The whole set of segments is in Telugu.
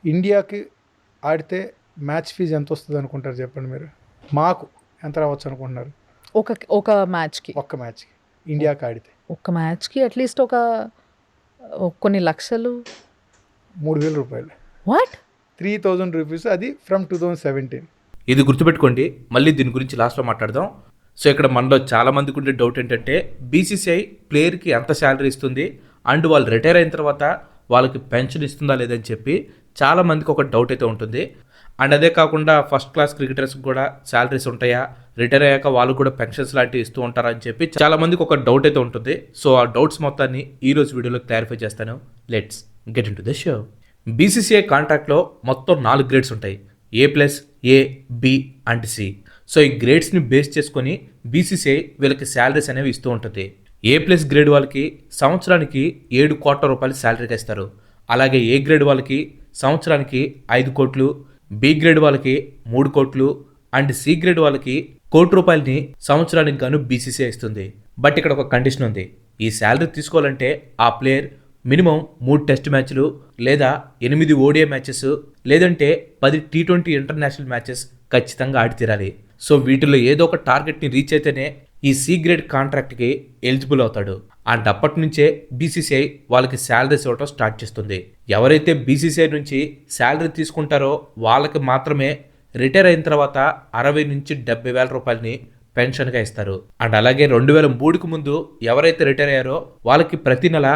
ఇండియాకి ఆడితే మ్యాచ్ ఫీజు ఎంత వస్తుంది అనుకుంటారు చెప్పండి మీరు? మాకు ఎంత రావచ్చు అనుకుంటున్నారు ఒక ఒక మ్యాచ్‌కి. ఒక్క మ్యాచ్కి ఇండియాకి ఆడితే? ఒక్క మ్యాచ్‌కి అట్లీస్ట్ కొన్ని లక్షలు. 3,000 రూపాయలు. వాట్? 3,000 రూపీస్. అది ఫ్రమ్ 2017. ఇది గుర్తుపెట్టుకోండి, మళ్ళీ దీని గురించి లాస్ట్లో మాట్లాడదాం. సో ఇక్కడ మనలో చాలా మందికి ఉండే డౌట్ ఏంటంటే బీసీసీఐ ప్లేయర్కి ఎంత శాలరీ ఇస్తుంది అండ్ వాళ్ళు రిటైర్ అయిన తర్వాత వాళ్ళకి పెన్షన్ ఇస్తుందా లేదని చెప్పి చాలా మందికి ఒక డౌట్ అయితే ఉంటుంది. అండ్ అదే కాకుండా ఫస్ట్ క్లాస్ క్రికెటర్స్కి కూడా శాలరీస్ ఉంటాయా, రిటైర్ అయ్యాక వాళ్ళు కూడా పెన్షన్స్ లాంటివి ఇస్తూ ఉంటారా అని చెప్పి చాలా మందికి ఒక డౌట్ అయితే ఉంటుంది. సో ఆ డౌట్స్ మొత్తాన్ని ఈ రోజు వీడియోలో క్లారిఫై చేస్తాను. Let's get into the show. BCCI కాంట్రాక్ట్లో మొత్తం 4 గ్రేడ్స్ ఉంటాయి: A+, A, B and C. So ఈ గ్రేడ్స్ని బేస్ చేసుకొని బీసీసీఐ వీళ్ళకి శాలరీస్ అనేవి ఇస్తూ ఉంటుంది. A+ గ్రేడ్ వాళ్ళకి సంవత్సరానికి 7 కోట్ల రూపాయలు శాలరీగా ఇస్తారు. అలాగే ఏ గ్రేడ్ వాళ్ళకి సంవత్సరానికి 5 కోట్లు, బి గ్రేడ్ వాళ్ళకి 3 కోట్లు అండ్ సి గ్రేడ్ వాళ్ళకి ₹1,00,00,000 సంవత్సరానికి గాను బీసీసీఐ ఇస్తుంది. బట్ ఇక్కడ ఒక కండిషన్ ఉంది. ఈ శాలరీ తీసుకోవాలంటే ఆ ప్లేయర్ మినిమం 3 టెస్ట్ మ్యాచ్లు లేదా 8 ఓడిఐ మ్యాచెస్ లేదంటే 10 T20 ఇంటర్నేషనల్ మ్యాచెస్ ఖచ్చితంగా ఆడి తీరాలి. సో వీటిలో ఏదో ఒక టార్గెట్ని రీచ్ అయితేనే ఈ సి గ్రేడ్ కాంట్రాక్ట్కి ఎలిజిబుల్ అవుతాడు. అండ్ అప్పటి నుంచే బీసీసీఐ వాళ్ళకి శాలరీస్ ఇవ్వటం స్టార్ట్ చేస్తుంది. ఎవరైతే బీసీసీఐ నుంచి శాలరీ తీసుకుంటారో వాళ్ళకి మాత్రమే రిటైర్ అయిన తర్వాత 60,000 నుంచి 70,000 రూపాయలని పెన్షన్గా ఇస్తారు. అండ్ అలాగే 2003కు ముందు ఎవరైతే రిటైర్ అయ్యారో వాళ్ళకి ప్రతి నెల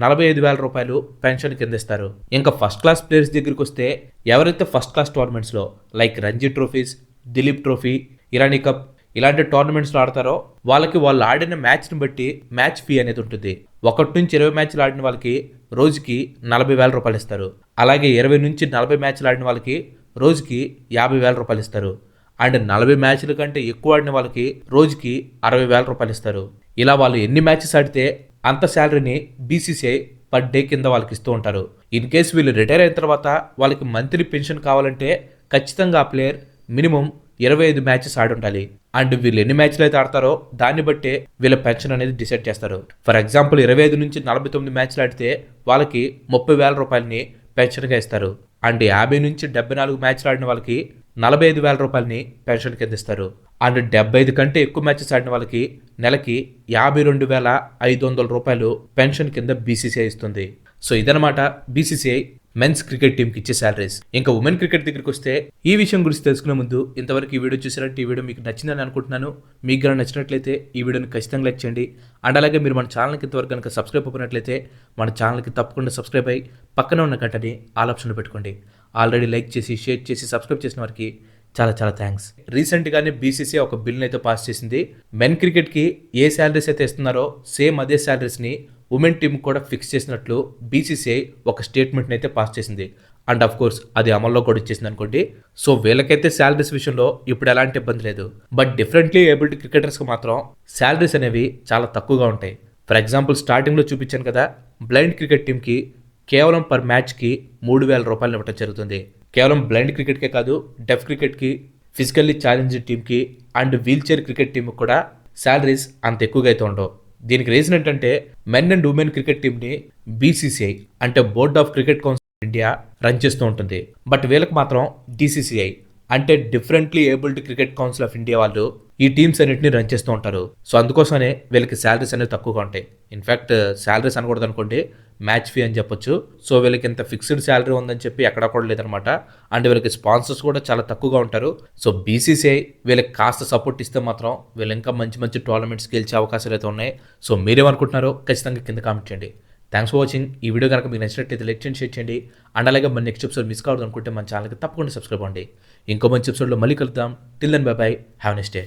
45,000 రూపాయలు పెన్షన్ కింద ఇస్తారు. ఇంకా ఫస్ట్ క్లాస్ ప్లేయర్స్ దగ్గరికి వస్తే ఎవరైతే ఫస్ట్ క్లాస్ టోర్నమెంట్స్లో like Ranji trophies, Dilip trophy, Irani cup ఇలాంటి టోర్నమెంట్స్లో ఆడతారో వాళ్ళకి వాళ్ళు ఆడిన మ్యాచ్ని బట్టి మ్యాచ్ ఫీ అనేది ఉంటుంది. 1 నుంచి 20 మ్యాచ్లు ఆడిన వాళ్ళకి రోజుకి 40,000 రూపాయలు ఇస్తారు. అలాగే 20 నుంచి 40 మ్యాచ్లు ఆడిన వాళ్ళకి రోజుకి 50,000 రూపాయలు ఇస్తారు. అండ్ 40 మ్యాచ్ల కంటే ఎక్కువ ఆడిన వాళ్ళకి రోజుకి 60,000 రూపాయలు ఇస్తారు. ఇలా వాళ్ళు ఎన్ని మ్యాచెస్ ఆడితే అంత శాలరీని బీసీసీఐ పర్ డే కింద వాళ్ళకి ఇస్తూ ఉంటారు. ఇన్ కేస్ వీళ్ళు రిటైర్ అయిన తర్వాత వాళ్ళకి మంత్లీ పెన్షన్ కావాలంటే ఖచ్చితంగా ఆ ప్లేయర్ మినిమం 25 మ్యాచెస్ ఆడి ఉండాలి. అండ్ వీళ్ళు ఎన్ని మ్యాచ్లు అయితే ఆడతారో దాన్ని బట్టే వీళ్ళ పెన్షన్ అనేది డిసైడ్ చేస్తారు. ఫర్ ఎగ్జాంపుల్ 25 నుంచి 49 మ్యాచ్లు ఆడితే వాళ్ళకి 30,000 రూపాయలని పెన్షన్గా ఇస్తారు. అండ్ 50 నుంచి 74 మ్యాచ్లు ఆడిన వాళ్ళకి 45,000 రూపాయలని పెన్షన్ కింద ఇస్తారు. అండ్ 75 కంటే ఎక్కువ మ్యాచెస్ ఆడిన వాళ్ళకి నెలకి 52,500 రూపాయలు పెన్షన్ కింద బీసీసీఐ ఇస్తుంది. సో ఇదనమాట బీసీసీఐ మెన్స్ క్రికెట్ టీంకి ఇచ్చే శాలరీస్. ఇంకా ఉమెన్ క్రికెట్ దగ్గరికి వస్తే ఈ విషయం గురించి తెలుసుకునే ముందు ఇంతవరకు ఈ వీడియో చూసారంటే ఈ వీడియో మీకు నచ్చిందని అనుకుంటున్నాను. మీకు కనుక నచ్చినట్లయితే ఈ వీడియోని ఖచ్చితంగా లైక్ చేయండి. అండ్ అలాగే మీరు మన ఛానల్కి ఇంతవరకు కనుక సబ్స్క్రైబ్ అయినట్లయితే మన ఛానల్కి తప్పకుండా సబ్స్క్రైబ్ అయ్యి పక్కన ఉన్న గంటని ఆల్ ఆప్షన్లో పెట్టుకోండి. ఆల్రెడీ లైక్ చేసి షేర్ చేసి సబ్స్క్రైబ్ చేసిన వారికి చాలా చాలా థ్యాంక్స్. రీసెంట్గానే బీసీసీఐ ఒక బిల్ని అయితే పాస్ చేసింది. మెన్ క్రికెట్కి ఏ శాలరీస్ అయితే ఇస్తున్నారో సేమ్ అదే శాలరీస్ని ఉమెన్ టీమ్ కూడా ఫిక్స్ చేసినట్లు బీసీసీఐ ఒక స్టేట్మెంట్ని అయితే పాస్ చేసింది. అండ్ ఆఫ్ కోర్స్ అది అమల్లో కూడా ఇచ్చేసింది అనుకోండి. సో వీళ్ళకైతే శాలరీస్ విషయంలో ఇప్పుడు ఎలాంటి ఇబ్బంది లేదు. బట్ డిఫరెంట్లీ ఏబుల్డ్ క్రికెటర్స్కి మాత్రం శాలరీస్ అనేవి చాలా తక్కువగా ఉంటాయి. ఫర్ ఎగ్జాంపుల్ స్టార్టింగ్లో చూపించాను కదా, బ్లైండ్ క్రికెట్ టీమ్కి కేవలం పర్ మ్యాచ్కి 3,000 రూపాయలు ఇవ్వటం జరుగుతుంది. కేవలం బ్లైండ్ క్రికెట్కే కాదు, డెఫ్ క్రికెట్కి, ఫిజికల్లీ ఛాలెంజ్డ్ టీమ్కి అండ్ వీల్ చైర్ క్రికెట్ టీమ్కి కూడా శాలరీస్ అంత ఎక్కువగా అయితే ఉండవు. దీనికి రీజన్ ఏంటంటే మెన్ అండ్ ఉమెన్ క్రికెట్ టీమ్ని బీసీసీఐ అంటే board of cricket council of India run చేస్తూ ఉంటుంది. బట్ వీళ్ళకి మాత్రం డీసీసీఐ అంటే differently abled cricket council of India వాళ్ళు ఈ టీమ్స్ అన్నింటినీ రన్ చేస్తూ ఉంటారు. సో అందుకోసమే వీళ్ళకి శాలరీస్ అనేవి తక్కువగా ఉంటాయి. ఇన్ఫ్యాక్ట్ శాలరీస్ అనకూడదు అనుకోండి, మ్యాచ్ ఫీ అని చెప్పొచ్చు. సో వీళ్ళకి ఇంత ఫిక్స్డ్ శాలరీ ఉందని చెప్పి ఎక్కడా కూడా లేదనమాట. అండ్ వీళ్ళకి స్పాన్సర్స్ కూడా చాలా తక్కువగా ఉంటారు. సో బీసీసీఐ వీళ్ళకి కాస్త సపోర్ట్ ఇస్తే మాత్రం వీళ్ళు ఇంకా మంచి మంచి టోర్నమెంట్స్ గెలిచే అవకాశాలు అయితే ఉన్నాయి. సో మీరేమనుకుంటున్నారో ఖచ్చితంగా కింద కామెంట్ చేయండి. Thanks for watching. ఈ వీడియో కనుక మీకు నచ్చినట్లయితే లైక్ చేయండి, షేర్ చేయండి. అండ్ అలాగే మన నెక్స్ట్ ఎపిసోడ్ మిస్ కావద్దు అనుకుంటే మన ఛానల్కి తప్పకుండా సబ్స్క్రైబ్ అవ్వండి. ఇంకో మంచి ఎపిసోడ్లో మళ్ళీ కలుద్దాం. Till then bye bye, have next day.